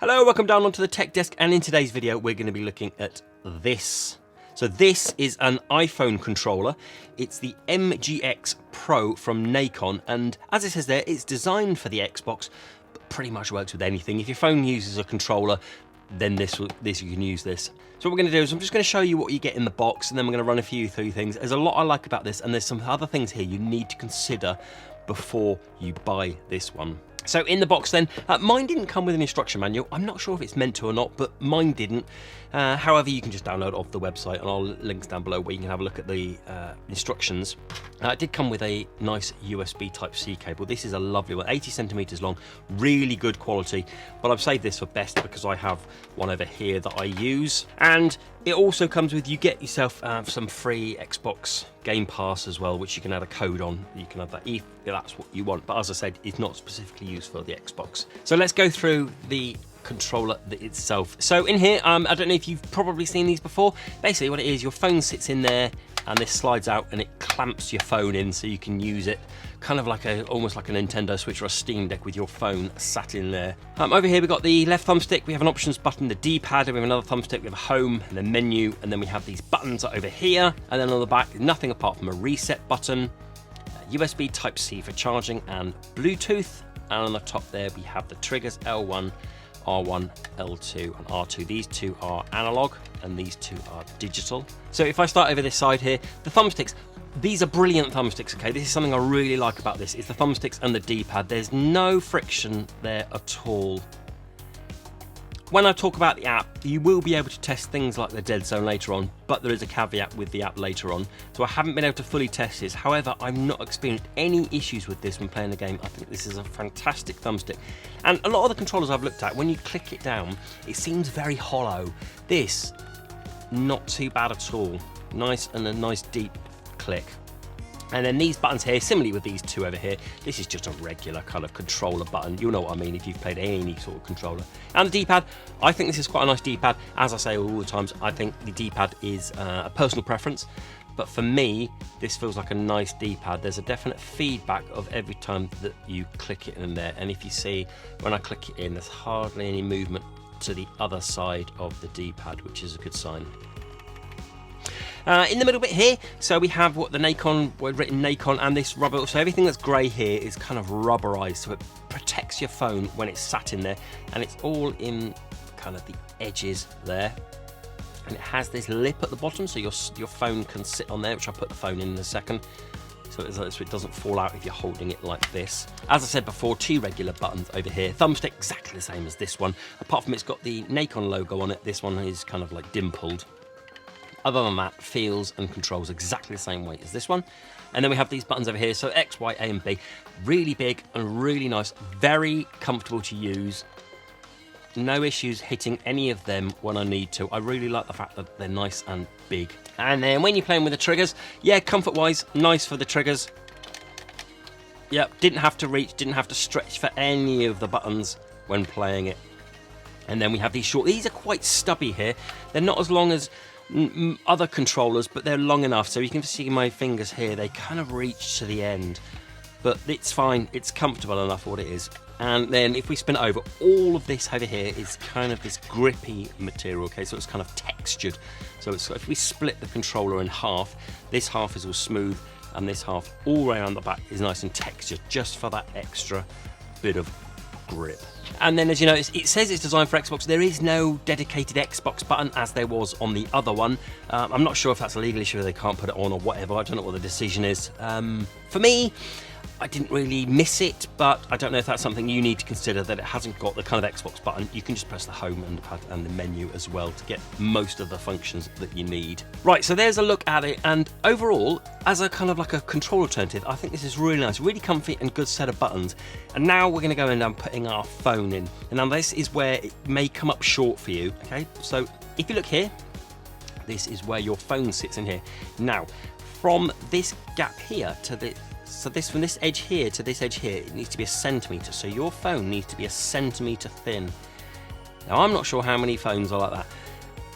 Hello, welcome down onto the tech desk, and in today's video we're going to be looking at this. So this is an iPhone controller. It's the MGX Pro from Nacon, and as it says there, it's designed for the Xbox, but pretty much works with anything. If your phone uses a controller, then you can use this. So what we're going to do is I'm just going to show you what you get in the box, and then we're going to run through things. There's a lot I like about this, and there's some other things here you need to consider before you buy this one. So in the box then, mine didn't come with an instruction manual. I'm not sure if it's meant to or not, but mine didn't. However, you can just download it off the website, and I'll links down below where you can have a look at the instructions. It did come with a nice USB Type-C cable. This is a lovely one, 80 centimeters long, really good quality, but I've saved this for best because I have one over here that I use. And it also comes with, you get yourself some free Xbox Game Pass as well, which you can add a code on. You can have that if that's what you want, but as I said, it's not specifically used for the Xbox. So let's go through the controller itself. So in here, I don't know if you've probably seen these before. Basically what it is, your phone sits in there and this slides out and it clamps your phone in so you can use it kind of like almost like a Nintendo Switch or a Steam Deck with your phone sat in there. Over here we've got the left thumbstick, we have an options button, the D-pad, and we have another thumbstick, we have a home and the menu, and then we have these buttons over here, and then on the back nothing apart from a reset button, USB Type-C for charging, and Bluetooth, and on the top there we have the triggers L1, R1, L2 and R2. These two are analog and these two are digital. So if I start over this side here, the thumbsticks, these are brilliant thumbsticks, okay? This is something I really like about this, is the thumbsticks and the D-pad. There's no friction there at all. When I talk about the app, you will be able to test things like the dead zone later on, but there is a caveat with the app later on. So I haven't been able to fully test this. However, I've not experienced any issues with this when playing the game. I think this is a fantastic thumbstick. And a lot of the controllers I've looked at, when you click it down, it seems very hollow. This, not too bad at all. Nice, and a nice deep click. And then these buttons here, similarly with these two over here, this is just a regular kind of controller button. You'll know what I mean if you've played any sort of controller. And the D-pad, I think this is quite a nice D-pad. As I say all the times, I think the D-pad is a personal preference. But for me, this feels like a nice D-pad. There's a definite feedback of every time that you click it in there. And if you see, when I click it in, there's hardly any movement to the other side of the D-pad, which is a good sign. In the middle bit here, so we have what the Nacon, written Nacon, and this rubber, so everything that's grey here is kind of rubberized, so it protects your phone when it's sat in there, and it's all in kind of the edges there. And it has this lip at the bottom, so your phone can sit on there, which I'll put the phone in a second, so it doesn't fall out if you're holding it like this. As I said before, two regular buttons over here. Thumbstick, exactly the same as this one, apart from it's got the Nacon logo on it. This one is kind of like dimpled. Other than that, feels and controls exactly the same way as this one. And then we have these buttons over here, so X, Y, A and B. Really big and really nice, very comfortable to use. No issues hitting any of them when I need to. I really like the fact that they're nice and big. And then when you're playing with the triggers, yeah, comfort-wise, nice for the triggers. Yep, didn't have to reach, didn't have to stretch for any of the buttons when playing it. And then we have these short, these are quite stubby here. They're not as long as other controllers, but they're long enough, so you can see my fingers here, they kind of reach to the end, but it's fine, it's comfortable enough for what it is. And then if we spin it over, all of this over here is kind of this grippy material, okay, so it's kind of textured. So it's, if we split the controller in half, this half is all smooth and this half all around the back is nice and textured, just for that extra bit of grip. And then, as you notice, it says it's designed for Xbox. There is no dedicated Xbox button as there was on the other one. I'm not sure if that's a legal issue, they can't put it on or whatever. I don't know what the decision is. For me, I didn't really miss it, but I don't know if that's something you need to consider, that it hasn't got the kind of Xbox button. You can just press the home and the pad and the menu as well to get most of the functions that you need. Right, so there's a look at it, and overall, as a kind of like a control alternative, I think this is really nice, really comfy and good set of buttons. And now we're going to go in and putting our phone in. And now this is where it may come up short for you, okay? So if you look here, this is where your phone sits in here. Now, from this gap here to the from this edge here to this edge here, it needs to be a centimetre. So your phone needs to be a centimetre thin. Now, I'm not sure how many phones are like that.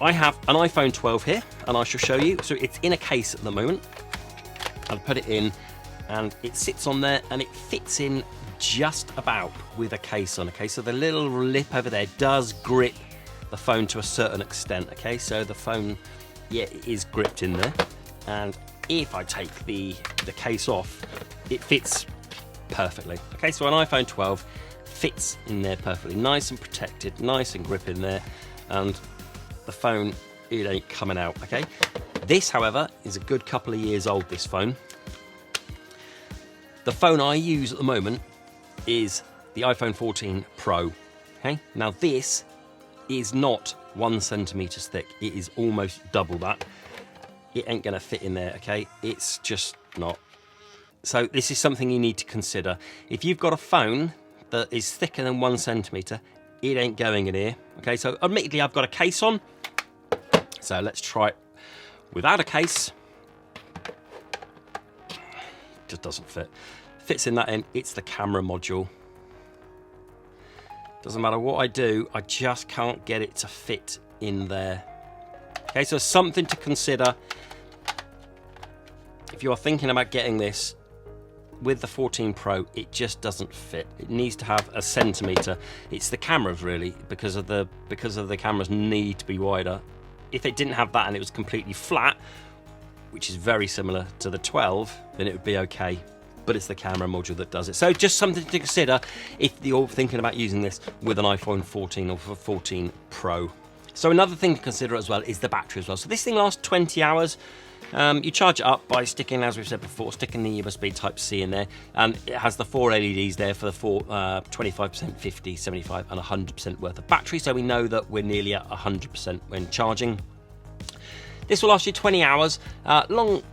I have an iPhone 12 here, and I shall show you. So it's in a case at the moment. I'll put it in, and it sits on there, and it fits in just about with a case on. Okay, so the little lip over there does grip the phone to a certain extent. Okay, so the phone, yeah, it is gripped in there, and if I take the case off, it fits perfectly. Okay, so an iPhone 12 fits in there perfectly, nice and protected, nice and grip in there, and the phone, it ain't coming out. Okay, this, however, is a good couple of years old, this phone. The phone I use at the moment is the iPhone 14 Pro. Okay, now this is not 1 centimetre thick, it is almost double that. It ain't gonna fit in there. Okay, it's just not. So this is something you need to consider. If you've got a phone that is thicker than 1 centimetre, it ain't going in here. Okay, so admittedly I've got a case on, so let's try it without a case. Just doesn't fit. Fits in that end. It's the camera module. Doesn't matter what I do, I just can't get it to fit in there. Okay, so something to consider if you're thinking about getting this with the 14 Pro. It just doesn't fit. It needs to have a centimetre. It's the cameras really, because of the cameras need to be wider. If it didn't have that and it was completely flat, which is very similar to the 12, then it would be okay. But it's the camera module that does it. So just something to consider if you're thinking about using this with an iPhone 14 or 14 Pro. So another thing to consider as well is the battery as well. So this thing lasts 20 hours. You charge it up by sticking, as we've said before, sticking the USB Type-C in there. And it has the 4 LEDs there for the 25%, 50, 75 and 100% worth of battery. So we know that we're nearly at 100% when charging. This will last you 20 hours, longer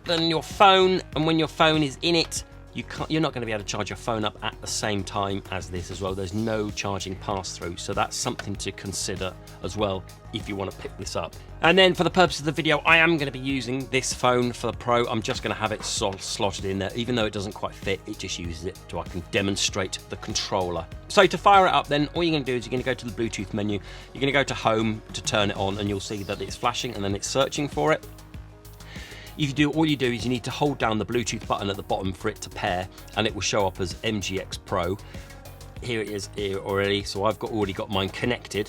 than your phone, and when your phone is in it, you're not going to be able to charge your phone up at the same time as this as well. There's no charging pass-through, so that's something to consider as well if you want to pick this up. And then for the purpose of the video, I am going to be using this phone for the Pro. I'm just going to have it slotted in there. Even though it doesn't quite fit, it just uses it so I can demonstrate the controller. So to fire it up then, all you're going to do is you're going to go to the Bluetooth menu, you're going to go to Home to turn it on, and you'll see that it's flashing and then it's searching for it. All you do is you need to hold down the Bluetooth button at the bottom for it to pair, and it will show up as MGX Pro. Here it is here already, so I've already got mine connected.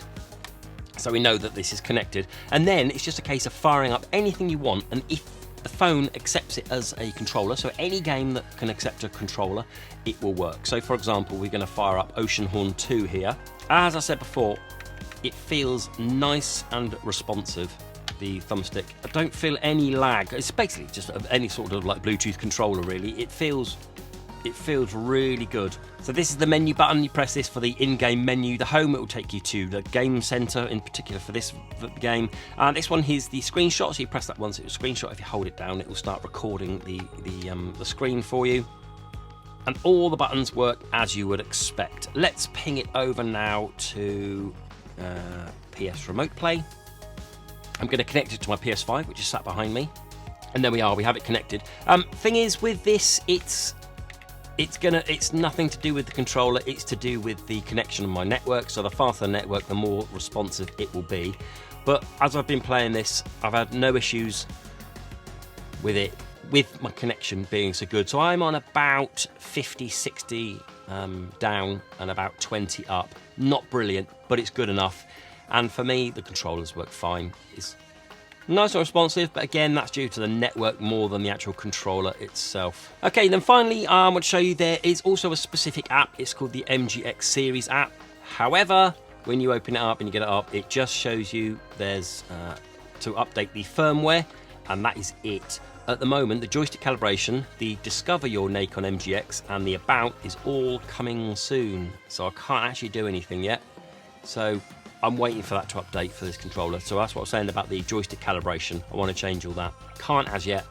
So we know that this is connected. And then it's just a case of firing up anything you want, and if the phone accepts it as a controller, so any game that can accept a controller, it will work. So for example, we're going to fire up Oceanhorn 2 here. As I said before, it feels nice and responsive. The thumbstick, I don't feel any lag. It's basically just any sort of like Bluetooth controller really. It feels really good. So this is the menu button. You press this for the in-game menu. The home, it will take you to the game center in particular for this game. This one here's the screenshot, so you press that once it will screenshot. If you hold it down, it will start recording the screen for you. And all the buttons work as you would expect. Let's ping it over now to PS Remote Play. I'm going to connect it to my PS5, which is sat behind me, and there we are. We have it connected. Thing is, with this, it's nothing to do with the controller. It's to do with the connection on my network. So the faster the network, the more responsive it will be. But as I've been playing this, I've had no issues with it, with my connection being so good. So I'm on about 50, 60 down and about 20 up. Not brilliant, but it's good enough. And for me, the controllers work fine. It's nice and responsive, but again, that's due to the network more than the actual controller itself. Okay, then finally, I want to show you there is also a specific app. It's called the MGX series app. However, when you open it up and you get it up, it just shows you there's to update the firmware, and that is it. At the moment, the joystick calibration, the Discover Your Nacon MG-X, and the About is all coming soon. So I can't actually do anything yet. So I'm waiting for that to update for this controller. So that's what I was saying about the joystick calibration. I want to change all that. Can't as yet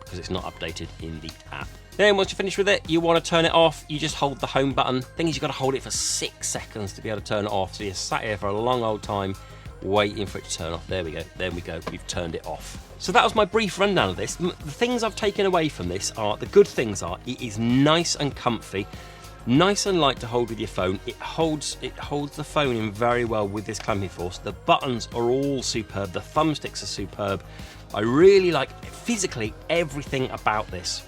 because it's not updated in the app. Then once you're finished with it, you want to turn it off. You just hold the home button. Thing is, you've got to hold it for 6 seconds to be able to turn it off. So you're sat here for a long old time waiting for it to turn off. There we go. There we go. We've turned it off. So that was my brief rundown of this. The things I've taken away from this are, the good things are, it is nice and comfy. Nice and light to hold with your phone. It holds the phone in very well with this clamping force. The buttons are all superb. The thumbsticks are superb. I really like physically everything about this.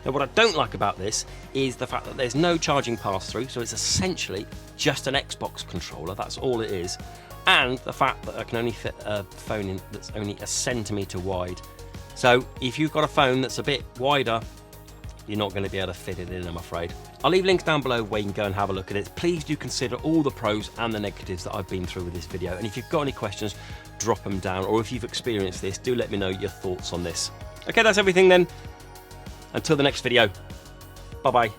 Now what I don't like about this is the fact that there's no charging pass-through, so it's essentially just an Xbox controller, that's all it is. And the fact that I can only fit a phone in that's only a centimetre wide. So if you've got a phone that's a bit wider, you're not going to be able to fit it in, I'm afraid. I'll leave links down below where you can go and have a look at it. Please do consider all the pros and the negatives that I've been through with this video. And if you've got any questions, drop them down. Or if you've experienced this, do let me know your thoughts on this. Okay, that's everything then. Until the next video, bye-bye.